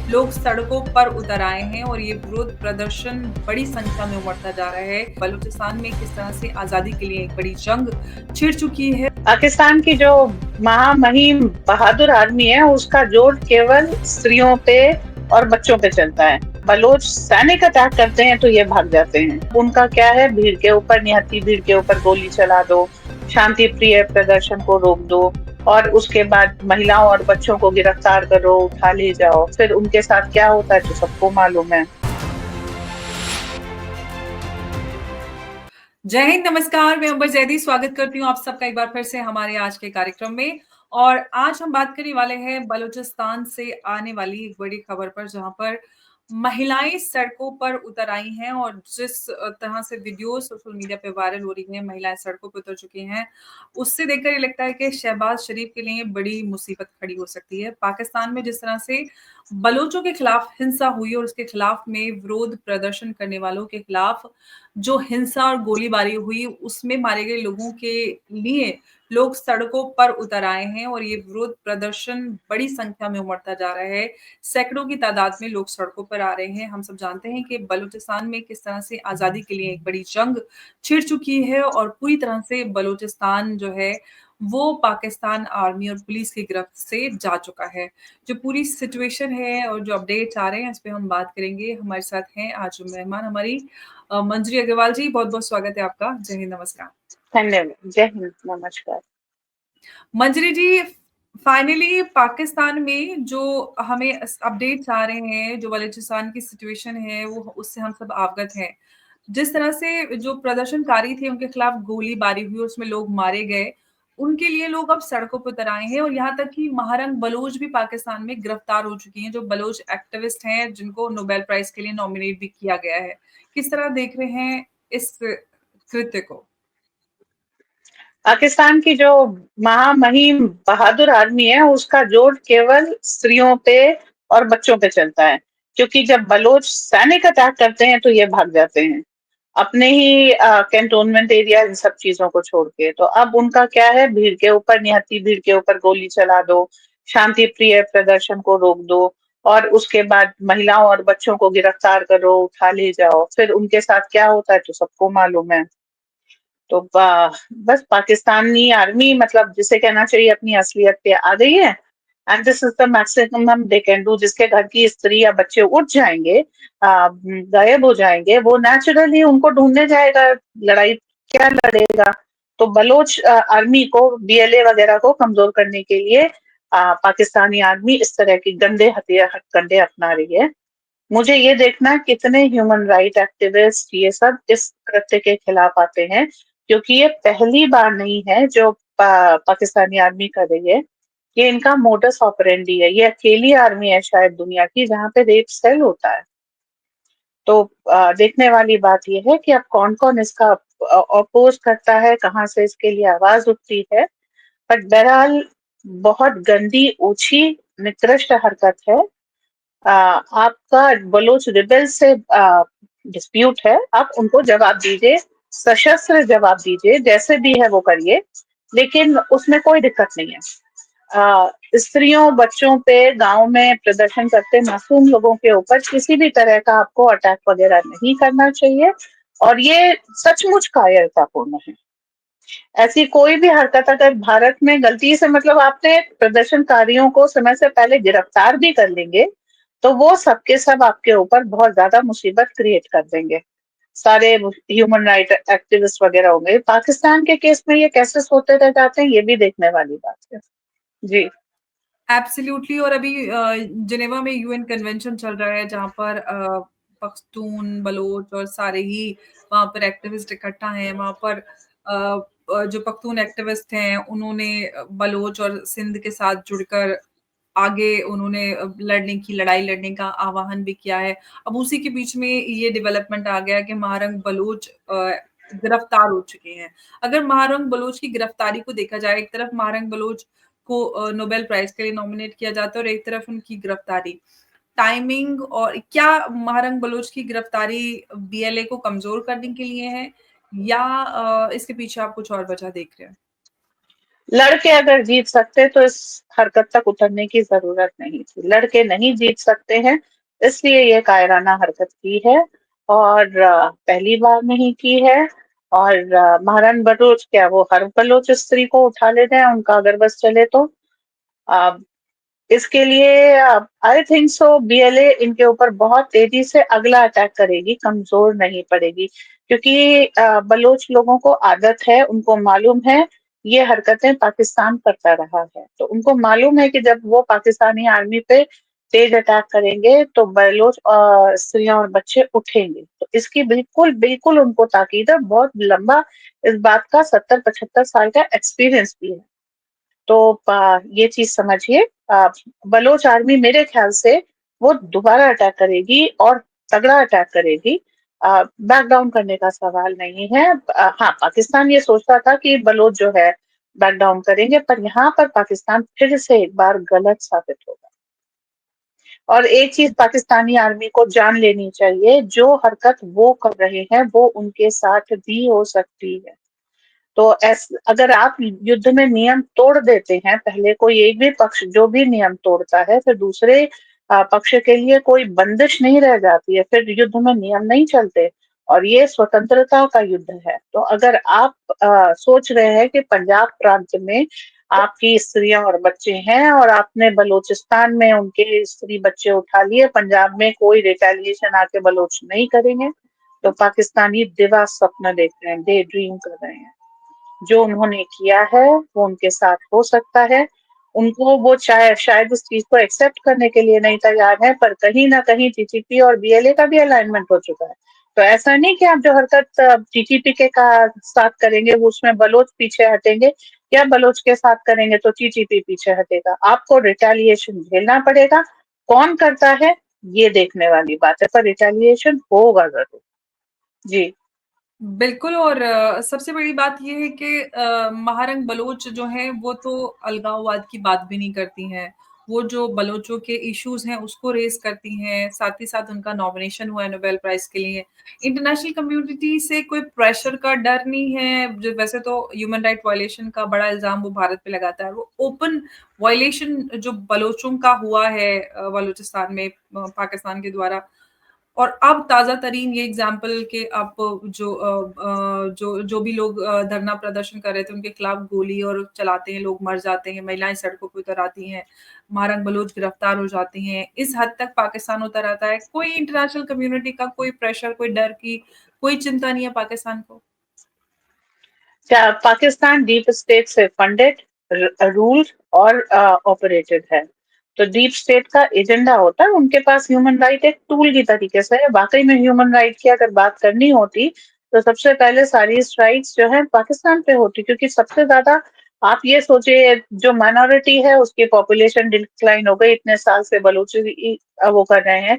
लोग सड़कों पर उतर आए हैं और ये विरोध प्रदर्शन बड़ी संख्या में उमड़ता जा रहा है। बलूचिस्तान में किस तरह से आजादी के लिए एक बड़ी जंग छिड़ चुकी है। पाकिस्तान की जो महामहिम बहादुर आर्मी है उसका जोर केवल स्त्रियों पे और बच्चों पे चलता है। बलोच सैनिक अटैक करते हैं तो ये भाग जाते हैं। उनका क्या है, भीड़ के ऊपर, निहत्थी भीड़ के ऊपर गोली चला दो, शांति प्रिय प्रदर्शन को रोक दो और उसके बाद महिलाओं और बच्चों को गिरफ्तार करो, उठा ले जाओ। फिर उनके साथ क्या होता है तो सबको मालूम है। जय हिंद, नमस्कार। मैं अंबर जैदी स्वागत करती हूँ आप सबका एक बार फिर से हमारे आज के कार्यक्रम में। और आज हम बात करने वाले हैं बलूचिस्तान से आने वाली एक बड़ी खबर पर, जहां पर महिलाएं सड़कों पर उतर आई हैं और जिस तरह से वीडियो सोशल मीडिया पे वायरल हो रही हैं, महिलाएं सड़कों पर उतर चुकी हैं, उससे देखकर ये लगता है कि शहबाज शरीफ के लिए बड़ी मुसीबत खड़ी हो सकती है। पाकिस्तान में जिस तरह से बलोचों के खिलाफ हिंसा हुई और उसके खिलाफ में विरोध प्रदर्शन करने वालों के खिलाफ जो हिंसा और गोलीबारी हुई, उसमें मारे गए लोगों के लिए लोग सड़कों पर उतर आए हैं और ये विरोध प्रदर्शन बड़ी संख्या में उमड़ता जा रहा है। सैकड़ों की तादाद में लोग सड़कों पर आ रहे हैं। हम सब जानते हैं कि बलूचिस्तान में किस तरह से आजादी के लिए एक बड़ी जंग छिड़ चुकी है और पूरी तरह से बलूचिस्तान जो है वो पाकिस्तान आर्मी और पुलिस की गिरफ्त से जा चुका है। जो पूरी सिचुएशन है और जो अपडेट्स आ रहे हैं, इस पे हम बात करेंगे। हमारे साथ हैं आज मेहमान हमारी मंजरी अग्रवाल जी। बहुत बहुत स्वागत है आपका। जय हिंद, नमस्कार। धन्यवाद। जय हिंद, नमस्कार। मंजरी जी, फाइनली पाकिस्तान में जो हमें अपडेट्स आ रहे हैं, जो बलूचिस्तान की सिचुएशन है, वो उससे हम सब अवगत हैं। जिस तरह से जो प्रदर्शनकारी थे उनके खिलाफ गोलीबारी हुई, उसमें लोग मारे गए, उनके लिए लोग अब सड़कों पर उतर आए हैं और यहाँ तक कि महारंग बलोच भी पाकिस्तान में गिरफ्तार हो चुकी हैं, जो बलोच एक्टिविस्ट हैं, जिनको नोबेल प्राइज के लिए नॉमिनेट भी किया गया है। किस तरह देख रहे हैं इस कृत्य को? पाकिस्तान की जो महामहिम बहादुर आर्मी है उसका जोर केवल स्त्रियों पे और बच्चों पे चलता है, क्योंकि जब बलोच सैनिक अटैक करते हैं तो ये भाग जाते हैं अपने ही कैंटोनमेंट एरिया, इन सब चीजों को छोड़ के। तो अब उनका क्या है, भीड़ के ऊपर, निहत्थी भीड़ के ऊपर गोली चला दो, शांति प्रिय प्रदर्शन को रोक दो और उसके बाद महिलाओं और बच्चों को गिरफ्तार करो, उठा ले जाओ। फिर उनके साथ क्या होता है तो सबको मालूम है। तो बस पाकिस्तानी आर्मी, मतलब जिसे कहना चाहिए, अपनी असलियत पे आ गई है। And this is the maximum they can do. जिसके घर की स्त्री या बच्चे उठ जाएंगे, गायब हो जाएंगे, वो नेचुरली उनको ढूंढने जाएगा। लड़ाई क्या लड़ेगा? तो बलोच आर्मी को, बीएलए वगैरह को कमजोर करने के लिए पाकिस्तानी आर्मी इस तरह की गंदे हथियार कंडे अपना रही है। मुझे ये देखना कितने ह्यूमन राइट एक्टिविस्ट ये सब इस कृत्य के खिलाफ आते हैं, क्योंकि ये पहली बार नहीं है जो पाकिस्तानी आर्मी कर रही है। ये इनका मोडस ऑपरेंडी है। ये अकेली आर्मी है शायद दुनिया की जहाँ पे रेप सेल होता है। तो देखने वाली बात यह है कि अब कौन कौन इसका अपोज करता है, कहाँ से इसके लिए आवाज उठती है। बट बहरहाल बहुत गंदी, ऊंची, निकृष्ट हरकत है। आपका बलोच रिबेल से डिस्प्यूट है, आप उनको जवाब दीजिए, सशस्त्र जवाब दीजिए, जैसे भी है वो करिए, लेकिन उसमें कोई दिक्कत नहीं है। स्त्रियों, बच्चों पे, गांव में प्रदर्शन करते मासूम लोगों के ऊपर किसी भी तरह का आपको अटैक वगैरह नहीं करना चाहिए और ये सचमुच कायरतापूर्ण है। ऐसी कोई भी हरकत अगर भारत में गलती से, मतलब आपने प्रदर्शनकारियों को समय से पहले गिरफ्तार भी कर लेंगे तो वो सबके सब आपके ऊपर बहुत ज्यादा मुसीबत क्रिएट कर देंगे। सारे ह्यूमन राइट एक्टिविस्ट वगैरह होंगे। पाकिस्तान के केस में ये कैसे होते रह जाते हैं, ये भी देखने वाली बात है। जी। एब्सोल्युटली। और अभी जिनेवा में यूएन कन्वेंशन चल रहा है, जहां पर पख्तून, बलोच और सारे ही वहां पर एक्टिविस्ट इकट्ठा हैं। वहां पर जो पख्तून एक्टिविस्ट हैं, उन्होंने बलोच और सिंध के साथ जुड़कर आगे उन्होंने लड़ाई लड़ने का आह्वान भी किया है। अब उसी के बीच में ये डेवलपमेंट आ गया कि महारंग बलोच गिरफ्तार हो चुके हैं। अगर महारंग बलोच की गिरफ्तारी को देखा जाए, एक तरफ महारंग बलोच को नोबेल प्राइज के लिए नॉमिनेट किया जाता है और एक तरफ उनकी गिरफ्तारी, टाइमिंग, और क्या महारंग बलोच की गिरफ्तारी बीएलए को कमजोर करने के लिए है, या इसके पीछे आप कुछ और वजह देख रहे हैं? लड़के अगर जीत सकते तो इस हरकत तक उतरने की जरूरत नहीं थी। लड़के नहीं जीत सकते हैं, इसलिए ये कायराना हरकत की है, और पहली बार नहीं की है। और महारानी बलूच क्या वो हर बलोच स्त्री को उठा ले जाए उनका अगर बस चले तो। अ, इसके लिए आई थिंक सो बीएलए इनके ऊपर बहुत तेजी से अगला अटैक करेगी, कमजोर नहीं पड़ेगी, क्योंकि बलोच लोगों को आदत है, उनको मालूम है ये हरकतें पाकिस्तान करता रहा है, तो उनको मालूम है कि जब वो पाकिस्तानी आर्मी पे तेज अटैक करेंगे तो बलोच स्त्रियां और बच्चे उठेंगे। तो इसकी बिल्कुल बिल्कुल उनको ताकीद है, बहुत लंबा इस बात का 70-75 साल का एक्सपीरियंस भी है। तो ये चीज समझिए, आ, बलोच आर्मी मेरे ख्याल से वो दोबारा अटैक करेगी और तगड़ा अटैक करेगी। बैक डाउन करने का सवाल नहीं है। हाँ, पाकिस्तान ये सोचता था कि बलोच जो है बैक डाउन करेंगे, पर यहाँ पर पाकिस्तान फिर से एक बार गलत साबित होगा। और एक चीज पाकिस्तानी आर्मी को जान लेनी चाहिए, जो हरकत वो कर रहे हैं वो उनके साथ भी हो सकती है। तो अगर आप युद्ध में नियम तोड़ देते हैं, पहले कोई एक भी पक्ष जो भी नियम तोड़ता है, फिर दूसरे पक्ष के लिए कोई बंदिश नहीं रह जाती है, फिर युद्ध में नियम नहीं चलते। और ये स्वतंत्रता का युद्ध है। तो अगर आप सोच रहे हैं कि पंजाब प्रांत में आपकी स्त्रियां और बच्चे हैं और आपने बलूचिस्तान में उनके स्त्री बच्चे उठा लिए, पंजाब में कोई रिटेलिएशन आके बलोच नहीं करेंगे, तो पाकिस्तानी दिवा स्वप्न देख रहे हैं, डे ड्रीम कर रहे हैं। जो उन्होंने किया है वो उनके साथ हो सकता है। उनको वो शायद उस चीज को एक्सेप्ट करने के लिए नहीं तैयार है, पर कहीं ना कहीं टीटीपी और बीएलए का भी अलाइनमेंट हो चुका है। तो ऐसा नहीं कि आप जो हरकत टीटीपी के का साथ करेंगे वो उसमें बलोच पीछे हटेंगे, या बलोच के साथ करेंगे तो टीटीपी पीछे हटेगा। आपको रिटेलिएशन झेलना पड़ेगा। कौन करता है ये देखने वाली बात है, पर रिटेलिएशन होगा जरूर। जी। बिल्कुल। और सबसे बड़ी बात ये है कि महारंग बलोच जो हैं वो तो अलगाववाद की बात भी नहीं करती हैं। वो जो बलोचों के इश्यूज हैं उसको रेज करती हैं, साथ ही साथ उनका नॉमिनेशन हुआ है नोबेल प्राइज के लिए। इंटरनेशनल कम्युनिटी से कोई प्रेशर का डर नहीं है। जो वैसे तो ह्यूमन राइट वायलेशन का बड़ा इल्जाम वो भारत पे लगाता है, वो ओपन वायलेशन जो बलोचों का हुआ है बलूचिस्तान में पाकिस्तान के द्वारा। और अब ताजा तरीन ये एग्जाम्पल के आप जो भी लोग धरना प्रदर्शन कर रहे थे उनके खिलाफ गोली और चलाते हैं, लोग मर जाते हैं, महिलाएं सड़कों पर उतर आती हैं, मारंग बलोच गिरफ्तार हो जाती हैं, इस हद तक पाकिस्तान उतर आता है। कोई इंटरनेशनल कम्युनिटी का कोई प्रेशर, कोई डर की कोई चिंता नहीं है पाकिस्तान को। पाकिस्तान डीप स्टेट से फंडेड, रूल्ड और ऑपरेटेड है। तो डीप स्टेट का एजेंडा होता है, उनके पास ह्यूमन राइट एक टूल की तरीके से है। वाकई में ह्यूमन राइट की अगर बात करनी होती तो सबसे पहले सारी राइट्स जो है पाकिस्तान पे होती, क्योंकि सबसे ज्यादा आप ये सोचिए जो माइनॉरिटी है उसकी पॉपुलेशन डिक्लाइन हो गई, इतने साल से बलूची वो कर रहे हैं।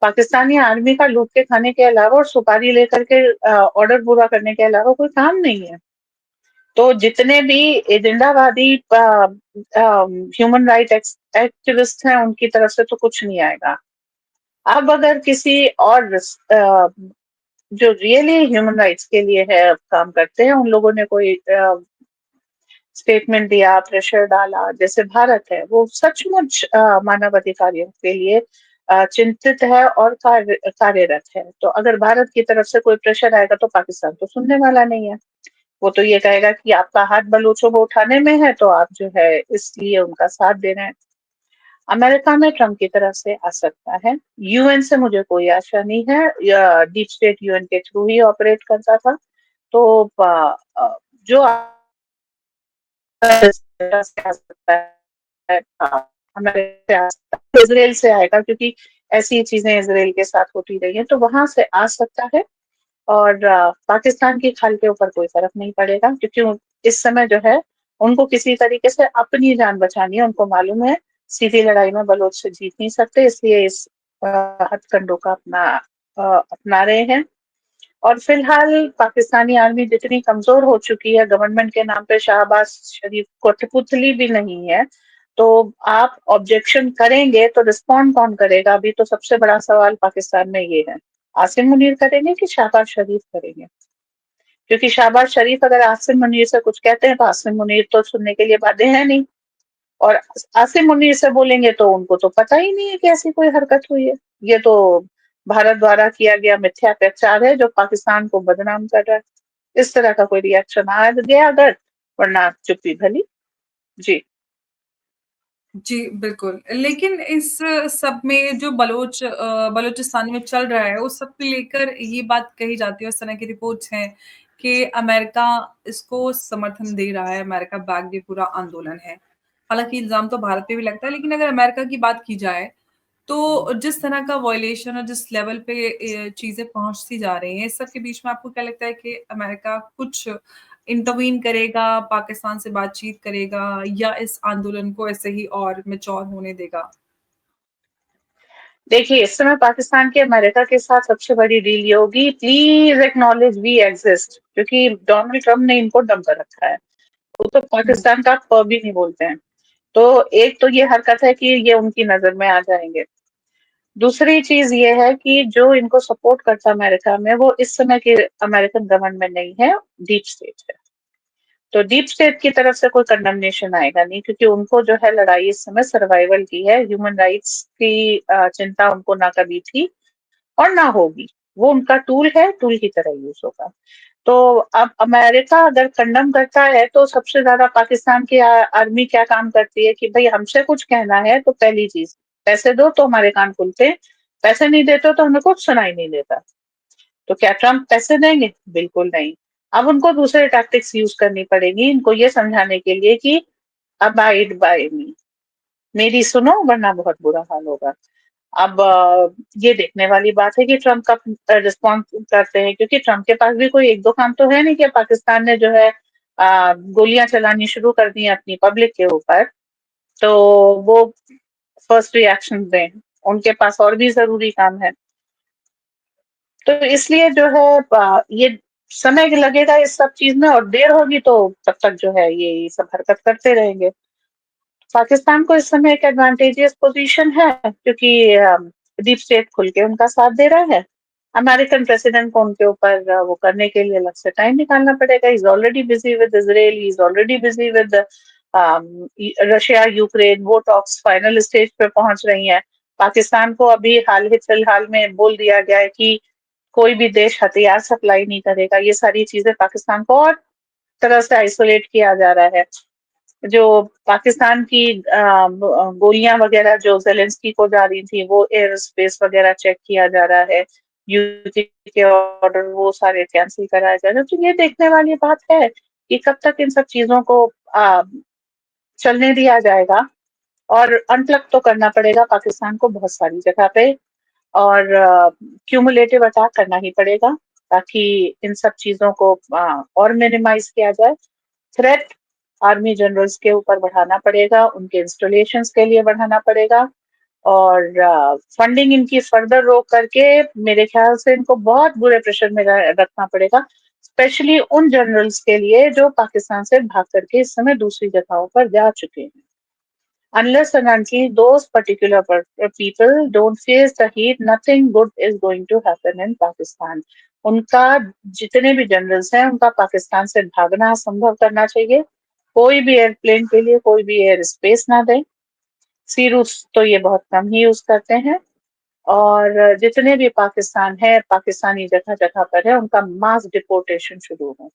पाकिस्तानी आर्मी का लूट के खाने के अलावा और सुपारी लेकर के ऑर्डर पूरा करने के अलावा कोई काम नहीं है। तो जितने भी एजेंडावादी ह्यूमन राइट एक्टिविस्ट हैं उनकी तरफ से तो कुछ नहीं आएगा। अब अगर किसी और जो रियली ह्यूमन राइट्स के लिए है काम करते हैं, उन लोगों ने कोई स्टेटमेंट दिया, प्रेशर डाला, जैसे भारत है वो सचमुच मानव अधिकारियों के लिए चिंतित है और कार्यरत है। तो अगर भारत की तरफ से कोई प्रेशर आएगा तो पाकिस्तान तो सुनने वाला नहीं है। वो तो ये कहेगा कि आपका हाथ बलूचों को उठाने में है तो आप जो है इसलिए उनका साथ दे रहे हैं। अमेरिका में ट्रम्प की तरफ से आ सकता है। यूएन से मुझे कोई आशा नहीं है, डीप स्टेट यूएन के थ्रू ही ऑपरेट करता था। तो जो आ सकता है, अमेरिका से आ सकता है, इसराइल से आएगा, क्योंकि ऐसी चीजें इसराइल के साथ होती रही हैं, तो वहां से आ सकता है। और पाकिस्तान की खाल के ऊपर कोई फर्क नहीं पड़ेगा, क्योंकि इस समय जो है उनको किसी तरीके से अपनी जान बचानी है। उनको मालूम है सीधी लड़ाई में बलोच से जीत नहीं सकते, इसलिए इस हथकंडों का अपना रहे हैं। और फिलहाल पाकिस्तानी आर्मी जितनी कमजोर हो चुकी है, गवर्नमेंट के नाम पे शहबाज शरीफ कठपुतली भी नहीं है। तो आप ऑब्जेक्शन करेंगे तो रिस्पॉन्ड कौन करेगा? अभी तो सबसे बड़ा सवाल पाकिस्तान में ये है, आसिम मुनीर करेंगे कि शहबाज शरीफ करेंगे? क्योंकि शहबाज शरीफ अगर आसिम मुनीर से कुछ कहते हैं तो आसिम मुनीर तो सुनने के लिए बाध्य है नहीं, और आसिम मुनीर से बोलेंगे तो उनको तो पता ही नहीं है कि ऐसी कोई हरकत हुई है। ये तो भारत द्वारा किया गया मिथ्या प्रचार है जो पाकिस्तान को बदनाम कर रहा है। इस तरह का कोई रिएक्शन आ गया अगर, वरना चुप्पी भली। जी। जी, बिल्कुल। लेकिन इस सब में जो बलूचिस्तान में चल रहा है, उस सब को लेकर ये बात कही जाती है, उस तरह की रिपोर्ट्स हैं कि अमेरिका इसको समर्थन दे रहा है, अमेरिका बैक ये पूरा आंदोलन है। हालाँकि इल्ज़ाम तो भारत पे भी लगता है, लेकिन अगर अमेरिका की बात की जाए, तो जिस तरह का वायलेशन और जिस लेवल पे चीज़ें पहुँचती जा रही हैं, इस सब के बीच में आपको क्या लगता है कि अमेरिका कुछ इंटरवीन करेगा, पाकिस्तान से बातचीत करेगा या इस आंदोलन को ऐसे ही और मैच्योर होने देगा? देखिए, इस समय पाकिस्तान की अमेरिका के साथ सबसे बड़ी डील ये होगी, प्लीज एक्नॉलेज वी एग्जिस्ट, क्योंकि डोनाल्ड ट्रम्प ने इनको डम कर रखा है। वो तो हुँ, पाकिस्तान का प भी नहीं बोलते हैं। तो एक तो ये हरकत है कि ये उनकी नजर में आ जाएंगे। दूसरी चीज ये है कि जो इनको सपोर्ट करता है अमेरिका में, वो इस समय के अमेरिकन गवर्नमेंट नहीं है, डीप स्टेट है। तो डीप स्टेट की तरफ से कोई कंडमनेशन आएगा नहीं, क्योंकि उनको जो है लड़ाई इस समय सर्वाइवल की है, ह्यूमन राइट्स की चिंता उनको ना कभी थी और ना होगी। वो उनका टूल है, टूल की तरह यूज होगा। तो अब अमेरिका अगर कंडम करता है तो सबसे ज्यादा पाकिस्तान की आर्मी क्या काम करती है कि भाई हमसे कुछ कहना है तो पहली चीज, पैसे दो तो हमारे कान खुलते हैं, पैसे नहीं देते तो हमें कुछ सुनाई नहीं देता। तो क्या ट्रम्प पैसे देंगे? बिल्कुल नहीं। अब उनको दूसरे टैक्टिक्स यूज करनी पड़ेगी, इनको ये समझाने के लिए कि अबाइड बाय मी, मेरी सुनो वरना बहुत बुरा हाल होगा। अब ये देखने वाली बात है कि ट्रम्प का रिस्पॉन्स करते हैं, क्योंकि ट्रम्प के पास भी कोई एक दो काम तो है नहीं कि पाकिस्तान ने जो है गोलियां चलानी शुरू कर दी हैं अपनी पब्लिक के ऊपर, तो वो फर्स्ट रिएक्शन दें। उनके पास और भी जरूरी काम है। तो इसलिए जो है ये समय लगेगा इस सब चीज में, और देर होगी तो तब तक जो है ये सब हरकत करते रहेंगे। पाकिस्तान को इस समय एक एडवांटेजियस पोजीशन है, क्योंकि डीप स्टेट खुल के उनका साथ दे रहा है। अमेरिकन प्रेसिडेंट को उनके ऊपर वो करने के लिए अलग से टाइम निकालना पड़ेगा। Is already busy with Israel, is already busy with Russia Ukraine. वो टॉक्स फाइनल स्टेज पे पहुंच रही हैं। पाकिस्तान को अभी हाल ही फिलहाल में बोल दिया गया है कि कोई भी देश हथियार सप्लाई नहीं करेगा। ये सारी चीजें पाकिस्तान को और तरह से आइसोलेट किया जा रहा है। जो पाकिस्तान की गोलियां वगैरह जो जेलेंस्की को जा रही थी, वो एयर स्पेस वगैरह चेक किया जा रहा है। यूके के ऑर्डर वो सारे कैंसिल कराए जा रहे हैं। तो ये देखने वाली बात है कि कब तक इन सब चीजों को आ, चलने दिया जाएगा। और अनप्लग तो करना पड़ेगा पाकिस्तान को बहुत सारी जगह पे, और क्यूमुलेटिव अटैक करना ही पड़ेगा, ताकि इन सब चीजों को और मिनिमाइज किया जाए। थ्रेट आर्मी जनरल्स के ऊपर बढ़ाना पड़ेगा, उनके इंस्टॉलेशंस के लिए बढ़ाना पड़ेगा, और फंडिंग इनकी फर्दर रोक करके मेरे ख्याल से इनको बहुत बुरे प्रेशर में रखना पड़ेगा, स्पेशली उन जनरल्स के लिए जो पाकिस्तान से भाग करके इस समय दूसरी जगहों पर जा चुके हैं। Unless and until those particular people don't face the heat, nothing good is going to happen in Pakistan. उनका जितने भी जनरल्स हैं उनका पाकिस्तान से भागना संभव करना चाहिए। कोई भी एयरप्लेन के लिए कोई भी एयर स्पेस ना दें। सी रूट्स तो ये बहुत कम ही यूज करते हैं। और जितने भी पाकिस्तान है, पाकिस्तानी जगह जगह पर है, उनका मास डिपोर्टेशन शुरू हो।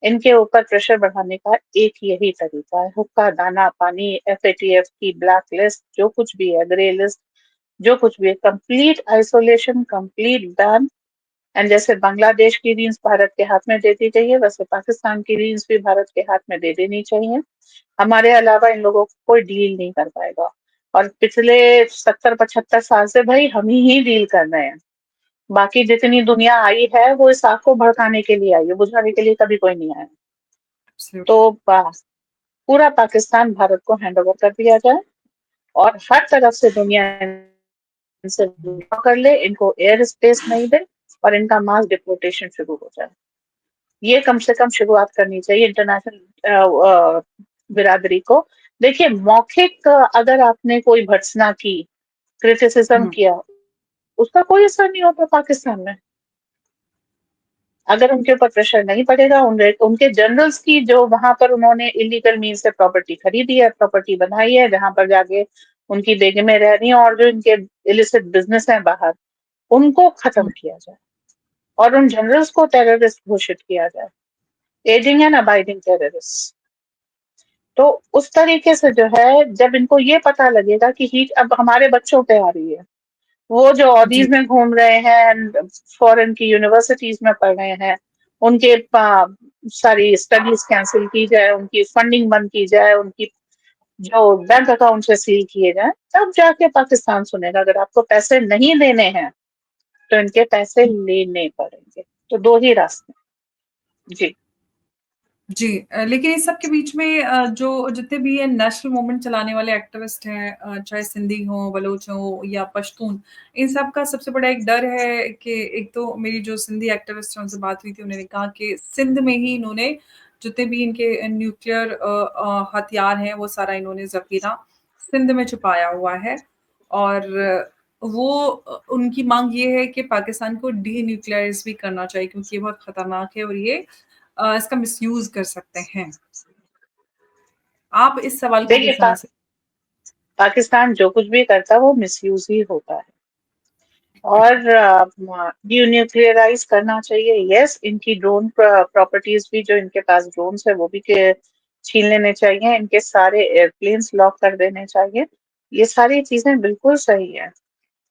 इनके ऊपर प्रेशर बढ़ाने का एक यही तरीका है, हुक्का, दाना पानी, एफएटीएफ की ब्लैक लिस्ट, जो कुछ भी है, ग्रे लिस्ट, जो कुछ भी है, complete isolation, complete ban. And जैसे बांग्लादेश की रीन्स भारत के हाथ में दे दी गई है, वैसे पाकिस्तान की रीन्स भी भारत के हाथ में दे देनी चाहिए। हमारे अलावा इन लोगों को कोई डील नहीं कर पाएगा। और पिछले 70-75 साल से भाई हम ही डील कर रहे हैं। बाकी जितनी दुनिया आई है वो इस आग को भड़काने के लिए आई है, बुझाने के लिए कभी कोई नहीं आया। तो एब्सोल्युटली। पूरा पाकिस्तान भारत को हैंड ओवर कर दिया जाए, और हर तरफ से दुनिया इनसे withdraw कर ले, इनको एयर स्पेस नहीं दे, और इनका मास डिपोर्टेशन शुरू हो जाए। ये कम से कम शुरुआत करनी चाहिए इंटरनेशनल बिरादरी को। देखिए, मौखिक अगर आपने कोई भर्त्सना की, क्रिटिसिज्म हुँ, किया, उसका कोई असर नहीं होता पाकिस्तान में। अगर उनके ऊपर प्रेशर नहीं पड़ेगा, उनके जनरल्स की जो वहां पर उन्होंने इलीगल मीन से प्रॉपर्टी खरीदी है, प्रॉपर्टी बनाई है, जहां पर जाके उनकी बेगमें रह रही हैं, और जो इनके इलिसिट बिजनेस है बाहर, उनको खत्म हुँ, किया जाए और उन जनरल्स को टेररिस्ट घोषित किया जाए, एडिंग एंड अबाइडिंग टेररिस्ट। तो उस तरीके से जो है, जब इनको ये पता लगेगा कि हीट अब हमारे बच्चों पे आ रही है, वो जो जी, ऑडीज में घूम रहे हैं, फॉरेन की यूनिवर्सिटीज में पढ़ रहे हैं, उनके सारी स्टडीज कैंसिल की जाए, उनकी फंडिंग बंद की जाए, उनकी जो बैंक अकाउंट से सील किए जाए, तब जाके पाकिस्तान सुनेगा। अगर आपको पैसे नहीं देने हैं तो इनके पैसे लेने पड़ेंगे। तो दो ही रास्ते। जी। जी। लेकिन इस सब के बीच में जो जितने भी ये नेशनल मूवमेंट चलाने वाले एक्टिविस्ट हैं, चाहे सिंधी हों, बलोच हों या पश्तून, इन सब का सबसे बड़ा एक डर है कि एक तो मेरी जो सिंधी एक्टिविस्ट हैं उनसे बात हुई थी, उन्होंने कहा कि सिंध में ही इन्होंने जितने भी इनके न्यूक्लियर हथियार हैं वो सारा इन्होंने ज़ख़ीरा सिंध में छुपाया हुआ है। और वो उनकी माँग ये है कि पाकिस्तान को डीन्यूक्लियराइज़ भी करना चाहिए क्योंकि ये बहुत खतरनाक है और ये इसका मिसयूज़ कर सकते हैं। आप इस सवाल को देखिए, किस तरह से पाकिस्तान जो कुछ भी करता है वो मिसयूज ही होता है। और न्यूक्लियराइज करना चाहिए, यस। इनकी ड्रोन प्रॉपर्टीज भी, जो इनके पास ड्रोन्स है वो भी छीन लेने चाहिए, इनके सारे एयरप्लेन्स लॉक कर देने चाहिए। ये सारी चीजें बिल्कुल सही है।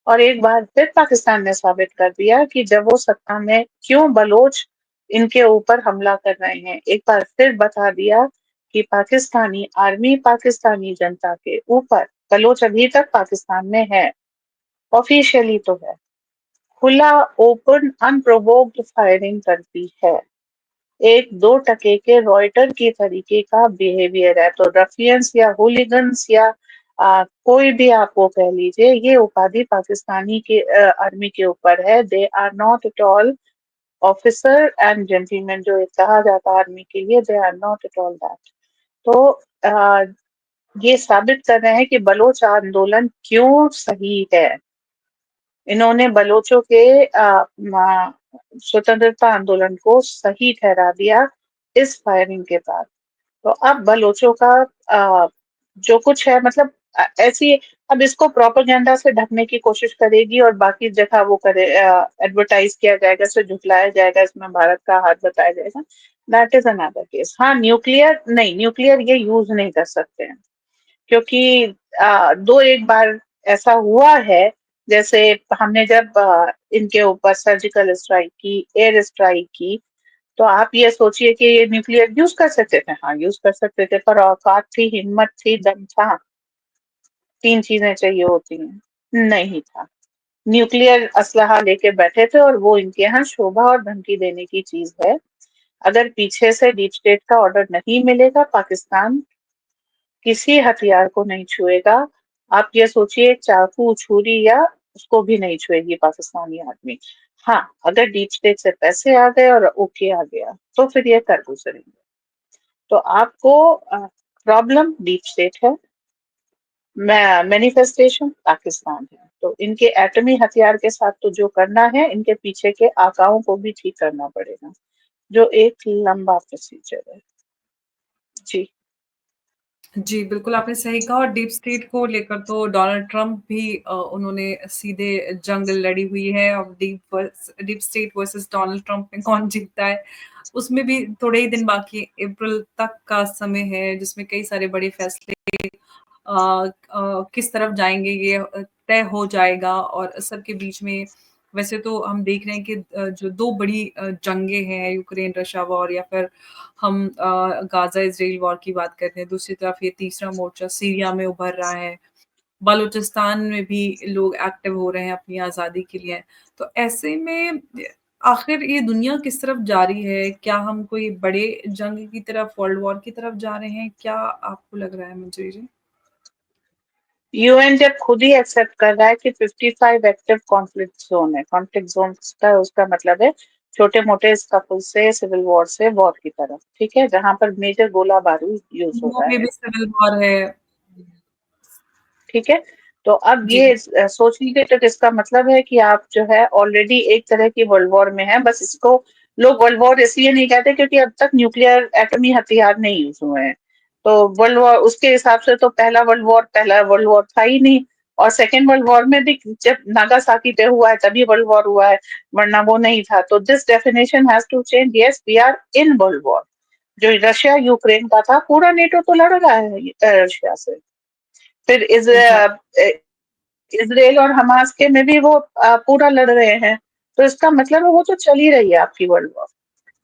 और एक बार फिर पाकिस्तान ने साबित कर दिया कि जब वो सत्ता में, क्यों बलोच इनके ऊपर हमला कर रहे हैं। एक बार फिर बता दिया कि पाकिस्तानी आर्मी पाकिस्तानी जनता के ऊपर, बलोच अभी तक पाकिस्तान में है, ऑफिशियली तो है, खुला ओपन अनप्रोवोक्ड फायरिंग करती है। एक दो टके के रॉयटर की तरीके का बिहेवियर है। तो रफियंस या हुलिगन्स या कोई भी आप वो कह लीजिए, ये उपाधि पाकिस्तानी के आर्मी के ऊपर है। They are not at all officer and gentleman, जो एक कहा जाता है आर्मी के लिए, they are not at all that. तो आ, ये साबित कर रहे हैं कि बलोच आंदोलन क्यों सही है। इन्होंने बलोचों के स्वतंत्रता आंदोलन को सही ठहरा दिया इस फायरिंग के बाद। तो अब बलोचों का अ, जो कुछ है, मतलब ऐसी, अब इसको प्रोपेगेंडा से ढकने की कोशिश करेगी और बाकी जगह वो करे, एडवर्टाइज किया जाएगा, इसे झुठलाया जाएगा, इसमें भारत का हाथ बताया जाएगा। That is another case. हाँ, न्यूक्लियर नहीं, न्यूक्लियर ये यूज नहीं कर सकते हैं, क्योंकि दो एक बार ऐसा हुआ है। जैसे हमने जब इनके ऊपर सर्जिकल स्ट्राइक की, एयर स्ट्राइक की, तो आप ये सोचिए कि ये न्यूक्लियर यूज कर सकते थे। हाँ, यूज कर सकते थे, पर औकात थी, हिम्मत थी, दम था। तीन चीजें चाहिए होती हैं, नहीं था। न्यूक्लियर असलहा लेके बैठे थे, और वो इनके यहाँ शोभा और धमकी देने की चीज है। अगर पीछे से डीप स्टेट का ऑर्डर नहीं मिलेगा, पाकिस्तान किसी हथियार को नहीं छुएगा। आप ये सोचिए, चाकू छुरी या उसको भी नहीं छुएगी पाकिस्तानी आर्मी। हाँ, अगर डीप स्टेट से पैसे आ गए और ओके आ गया, तो फिर ये कर गुजरेंगे। तो आपको प्रॉब्लम डीप स्टेट है, मैनिफेस्टेशन पाकिस्तान है। तो इनके एटमी हथियार के साथ तो जो करना है, इनके पीछे के आकाओं को भी ठीक करना पड़ेगा, जो एक लंबा प्रोसीजर है। जी। जी, बिल्कुल आपने सही कहा और डीप स्टेट को लेकर तो डोनाल्ड ट्रंप भी उन्होंने सीधे जंग लड़ी हुई है। अब deep state versus Donald Trump में कौन जीतता है, उसमें भी थोड़े ही दिन बाकी हैं। अप्रैल तक का समय है जिसमें कई सारे बड़े फैसले किस तरफ जाएँगे ये तय हो जाएगा और सबके बीच में वैसे तो हम देख रहे हैं कि जो 2 बड़ी जंगें हैं यूक्रेन रशिया वॉर या फिर हम गाज़ा इज़राइल वॉर की बात करते हैं। दूसरी तरफ ये तीसरा मोर्चा सीरिया में उभर रहा है। बलूचिस्तान में भी लोग एक्टिव हो रहे हैं अपनी आज़ादी के लिए। तो ऐसे में आखिर ये दुनिया किस तरफ जा रही है? क्या हम कोई बड़े जंग की तरफ, वर्ल्ड वॉर की तरफ जा रहे हैं? क्या आपको लग रहा है मंजरी जी? यूएन जब खुद ही एक्सेप्ट कर रहा है कि 55 एक्टिव कॉन्फ्लिक्ट जोन है, कॉन्फ्लिक्ट जोन का उसका मतलब है छोटे मोटे स्कफल से, सिविल वॉर से वॉर की तरफ, ठीक है, जहां पर मेजर गोला बारूद यूज हो वो रहा में है। भी सिविल वॉर है। ठीक है। तो अब जी। ये सोच लीजिए, तो इसका मतलब है कि आप जो है ऑलरेडी एक तरह की वर्ल्ड वॉर में है, बस इसको लोग वर्ल्ड वॉर इसलिए नहीं कहते क्योंकि अब तक न्यूक्लियर एटमी हथियार नहीं यूज हुए हैं। तो वर्ल्ड वॉर उसके हिसाब से तो पहला वर्ल्ड वॉर था ही नहीं। और सेकेंड वर्ल्ड वॉर में भी जब नागासाकी पे हुआ है तभी वर्ल्ड वॉर हुआ है, वरना वो नहीं था। तो this definition has to change. Yes, we are in world war. जो रशिया यूक्रेन का था, पूरा नेटो तो लड़ रहा है रशिया से। फिर एग्जैक्ट। इसराइल और हमास के में भी वो पूरा लड़ रहे हैं। तो इसका मतलब है वो तो चल ही रही है आपकी वर्ल्ड वॉर।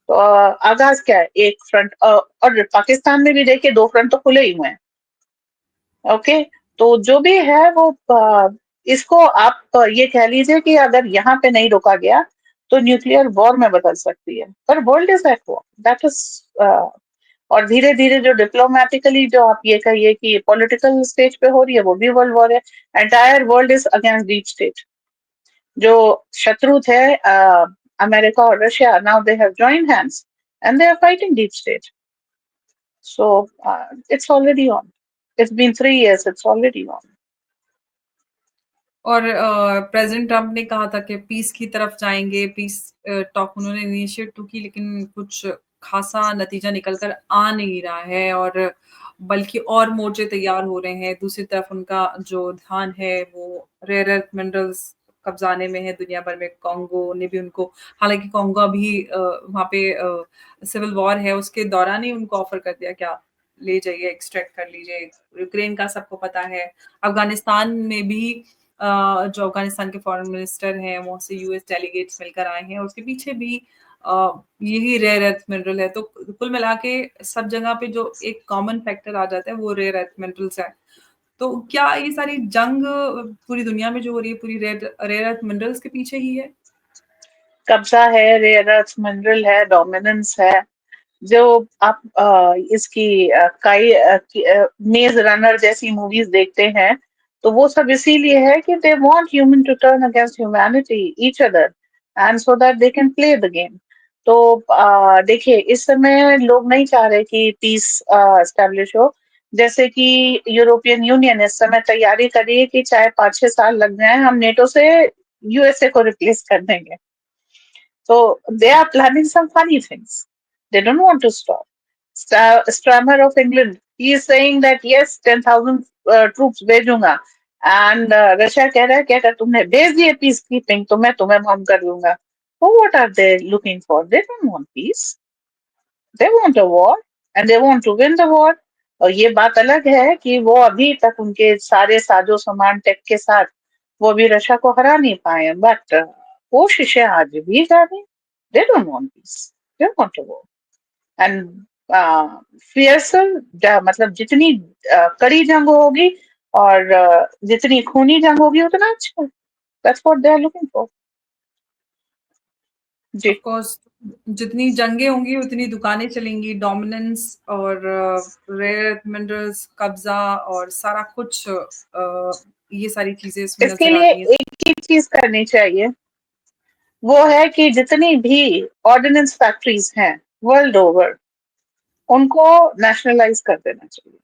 तो आगाज क्या है, एक फ्रंट, और पाकिस्तान में भी देखिए 2 फ्रंट तो खुले ही हुए हैं। ओके। तो जो भी है वो इसको आप ये कह लीजिए कि अगर यहाँ पे नहीं रोका गया तो न्यूक्लियर वॉर में बदल सकती है। पर world is at war, that is. और धीरे धीरे जो डिप्लोमेटिकली जो आप ये कहिए कि पॉलिटिकल स्टेज पे हो रही है, वो भी वर्ल्ड वॉर है। Entire world is against deep state. जो शत्रु थे अमेरिका और Russia, now they have joined hands and they are fighting deep state. So it's already on. It's been 3 years. It's already on. और president Trump ने कहा था कि piece की तरफ जाएंगे, पीस टॉक उन्होंने इनिशिएट तो की, लेकिन कुछ खासा नतीजा निकल कर आ नहीं रहा है, और बल्कि और मोर्चे तैयार हो रहे हैं। दूसरी तरफ उनका जो ध्यान है वो रेयर अर्थ मिनरल्स कब्जाने में है दुनिया भर में। कॉन्गो ने भी उनको, हालांकि कॉन्गो भी वहाँ पे सिविल वॉर है, उसके दौरान ही उनको ऑफर कर दिया, क्या ले जाइए, एक्सट्रैक्ट कर लीजिए। यूक्रेन का सबको पता है। अफगानिस्तान में भी जो अफगानिस्तान के फॉरेन मिनिस्टर हैं, वहाँ से यूएस डेलीगेट्स मिलकर आए हैं, उसके पीछे भी यही रेयर अर्थ मिनरल है। तो कुल मिला के सब जगह पे जो एक कॉमन फैक्टर आ जाता है वो रेयर अर्थ मिनरल्स है। तो क्या ये सारी जंग पूरी दुनिया में जो हो रही है, पूरी रेयर रेयर अर्थ मिनरल्स के पीछे ही है? कब्जा है, रेयर अर्थ मिनरल है, डोमिनेंस है। जो आप इसकी मेज रनर जैसी मूवीज देखते हैं, तो वो सब इसीलिए है कि they want human to turn against humanity, each other, and so that they can play the game. तो देखिए, इस समय लोग नहीं चाह रहे कि पीस एस्टेब्लिश हो। जैसे कि यूरोपियन यूनियन इस समय तैयारी कर रही है कि चाहे 5-6 साल लग जाए, हम नेटो से यूएसए को रिप्लेस कर देंगे। So they are planning some funny things. They don't want to stop. Starmer of England, he is saying that yes, 10,000 troops भेजूंगा, and रशिया कह रहा है कि अगर तुमने भेज दिए पीस कीपिंग तो मैं तुम्हें बम कर दूंगा। So what are they looking for? They don't want peace. They want a war, and they want to win the war. और ये बात अलग है कि वो अभी तक उनके सारे साजो सामान टेक के साथ वो अभी रशिया को हरा नहीं पाए, बट कोशिशें आज भी जारी। They don't want peace, they want a war. And fiercer, मतलब जितनी कड़ी जंग होगी और जितनी खूनी जंग होगी उतना अच्छा। That's what they are looking for. जी। ऑफ कोर्स, जितनी जंगें होंगी उतनी दुकानें चलेंगी, डोमिनेंस और रेयर मिनरल्स कब्जा और सारा कुछ, ये सारी चीजें इसमें इसके नजर लिए आती हैं। एक ही चीज करनी चाहिए, वो है कि जितनी भी ऑर्डिनेंस फैक्ट्रीज हैं वर्ल्ड ओवर, उनको नेशनलाइज कर देना चाहिए।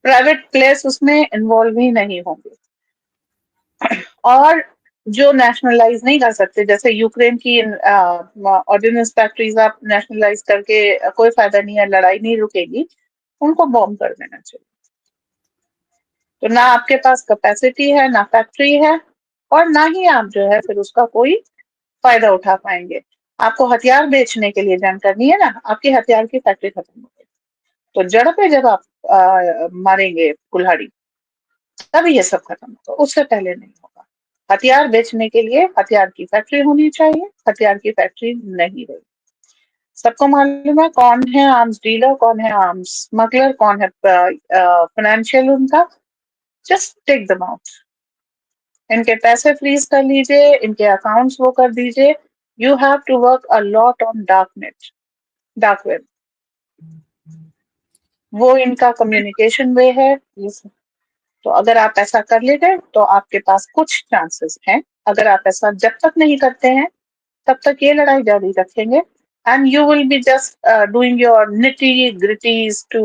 प्राइवेट प्लेयर्स उसमें इन्वॉल्व ही नहीं होंगे। और जो नेशनलाइज नहीं कर सकते, जैसे यूक्रेन की ऑर्डिनेंस फैक्ट्रीज, आप नेशनलाइज करके कोई फायदा नहीं है, लड़ाई नहीं रुकेगी, उनको बॉम्ब कर देना चाहिए। तो ना आपके पास कैपेसिटी है, ना फैक्ट्री है, और ना ही आप जो है फिर उसका कोई फायदा उठा पाएंगे। आपको हथियार बेचने के लिए जंग करनी है ना, आपकी हथियार की फैक्ट्री खत्म हो गई, तो जड़ पे जब आप मारेंगे कुल्हाड़ी, तब ये सब खत्म होगा, उससे पहले नहीं होगा। हथियार बेचने के लिए हथियार की फैक्ट्री होनी चाहिए, हथियार की फैक्ट्री नहीं रही। सबको मालूम है कौन है आर्म्स डीलर, कौन है आर्म्स स्मगलर, कौन है फाइनेंशियल उनका। जस्ट टेक देम आउट, इनके पैसे फ्रीज कर लीजिए, इनके अकाउंट्स वो कर दीजिए। You have to work a lot on dark net, dark web. वो इनका कम्युनिकेशन वे है। तो अगर आप ऐसा कर लेते तो आपके पास कुछ चांसेस हैं। अगर आप ऐसा जब तक नहीं करते हैं, तब तक ये लड़ाई जारी रखेंगे, and you will be just doing your nitty gritties to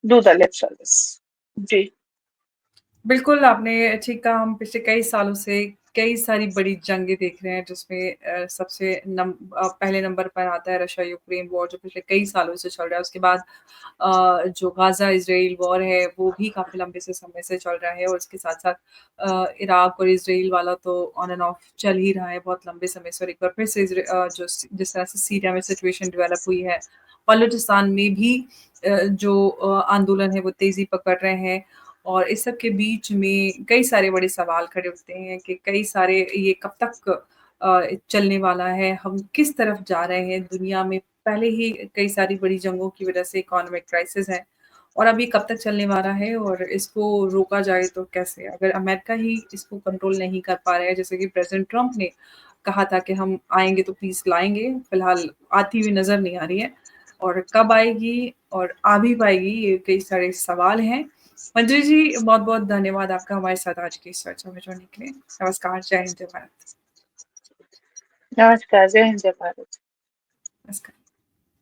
do the lip service. जी। बिल्कुल, आपने ठीक कहा। हम पिछले कई सालों से कई सारी बड़ी जंगें देख रहे हैं जिसमें सबसे पहले नंबर पर आता है रशिया यूक्रेन वॉर जो पिछले कई सालों से चल रहा है। उसके बाद जो गाज़ा इज़राइल वॉर है वो भी काफ़ी लंबे से समय से चल रहा है और उसके साथ-साथ इराक और इज़राइल वाला तो ऑन एंड ऑफ चल ही रहा है बहुत लंबे समय से और एक बार फिर से जिस तरह से सीरिया में सिचुएशन डेवलप हुई है, बलूचिस्तान में भी जो आंदोलन है वो तेज़ी पकड़ रहे हैं और इस सब के बीच में कई सारे बड़े सवाल खड़े होते हैं कि कई सारे ये कब तक चलने वाला है, हम किस तरफ जा रहे हैं दुनिया में पहले ही कई सारी बड़ी जंगों की वजह से इकोनॉमिक क्राइसिस है और अब ये कब तक चलने वाला है और इसको रोका जाए तो कैसे? अगर अमेरिका ही इसको कंट्रोल नहीं कर पा रहा है, जैसे कि प्रेज़िडेंट ट्रम्प ने कहा था कि हम आएँगे तो पीस लाएँगे, फिलहाल आती हुई नज़र नहीं आ रही है और कब आएगी और आ भी पाएगी, ये कई सारे सवाल हैं। मंजरी जी, बहुत-बहुत धन्यवाद आपका हमारे साथ आज की इस चर्चा में जुड़ने के लिए। नमस्कार, जय हिंद, जय भारत। नमस्कार, जय हिंद, जय भारत। नमस्कार।